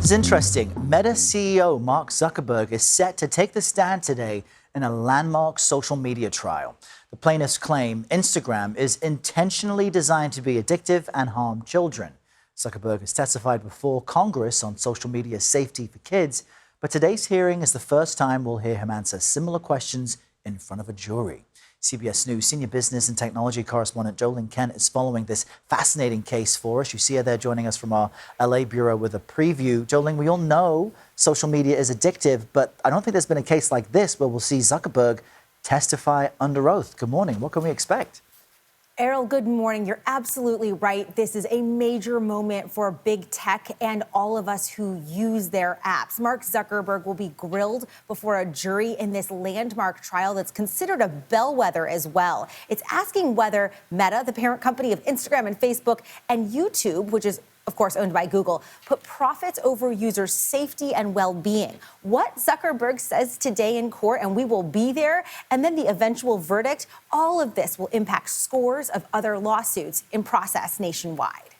It's interesting. Meta CEO Mark Zuckerberg is set to take the stand today in a landmark social media trial. The plaintiffs claim Instagram is intentionally designed to be addictive and harm children. Zuckerberg has testified before Congress on social media safety for kids, but today's hearing is the first time we'll hear him answer similar questions in front of a jury. CBS News senior business and technology correspondent Jolene Kent is following this fascinating case for us. You see her there joining us from our LA bureau with a preview. Jolene, we all know social media is addictive, but I don't think there's been a case like this where we'll see Zuckerberg testify under oath. Good morning. What can we expect? Errol, good morning. You're absolutely right. This is a major moment for big tech and all of us who use their apps. Mark Zuckerberg will be grilled before a jury in this landmark trial that's considered a bellwether as well. It's asking whether Meta, the parent company of Instagram and Facebook, and YouTube, which is of course owned by Google, put profits over users' safety and well-being. What Zuckerberg says today in court, and we will be there, and then the eventual verdict, all of this will impact scores of other lawsuits in process nationwide.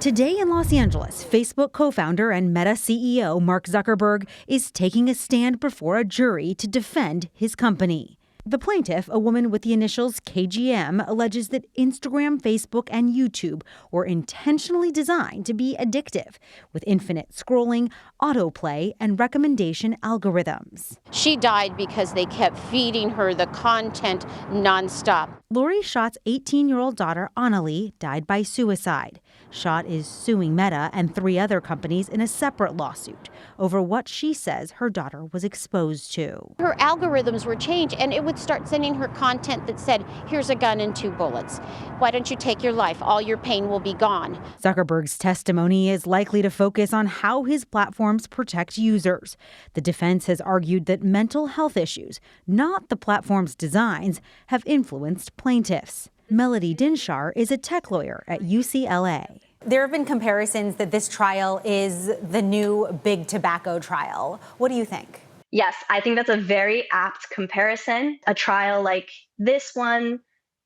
Today in Los Angeles, Facebook co-founder and Meta CEO Mark Zuckerberg is taking a stand before a jury to defend his company. The plaintiff, a woman with the initials KGM, alleges that Instagram, Facebook, and YouTube were intentionally designed to be addictive, with infinite scrolling, autoplay, and recommendation algorithms. She died because they kept feeding her the content nonstop. Lori Schott's 18-year-old daughter, Annalie, died by suicide. Schott is suing Meta and 3 other companies in a separate lawsuit over what she says her daughter was exposed to. Her algorithms were changed, and it would start sending her content that said, here's a gun and 2 bullets. Why don't you take your life? All your pain will be gone. Zuckerberg's testimony is likely to focus on how his platforms protect users. The defense has argued that mental health issues, not the platform's designs, have influenced plaintiffs. Melody Dinshar is a tech lawyer at UCLA. There have been comparisons that this trial is the new big tobacco trial. What do you think? Yes, I think that's a very apt comparison. A trial like this one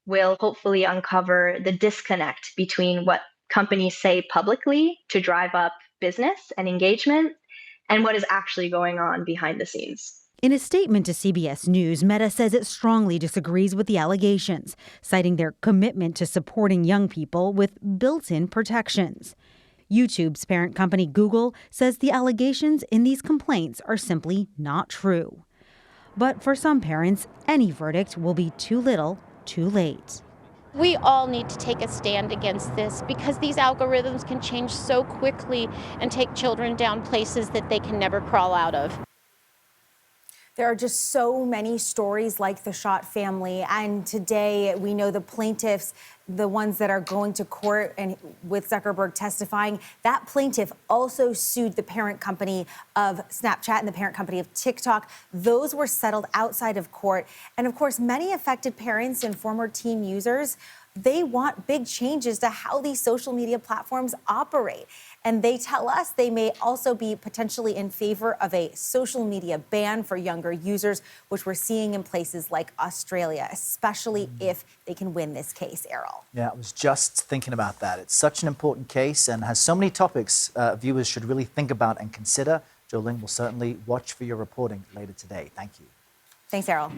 will hopefully uncover the disconnect between what companies say publicly to drive up business and engagement and what is actually going on behind the scenes. In a statement to CBS News, Meta says it strongly disagrees with the allegations, citing their commitment to supporting young people with built-in protections. YouTube's parent company Google says the allegations in these complaints are simply not true. But for some parents, any verdict will be too little, too late. We all need to take a stand against this because these algorithms can change so quickly and take children down places that they can never crawl out of. There are just so many stories like the Schott family, and today we know the plaintiffs, the ones that are going to court and with Zuckerberg testifying, that plaintiff also sued the parent company of Snapchat and the parent company of TikTok. Those were settled outside of court. And of course, many affected parents and former teen users, they want big changes to how these social media platforms operate. And they tell us they may also be potentially in favor of a social media ban for younger users, which we're seeing in places like Australia, especially if they can win this case, Errol. Yeah, I was just thinking about that. It's such an important case and has so many topics viewers should really think about and consider. Jolene will certainly watch for your reporting later today. Thank you. Thanks, Errol.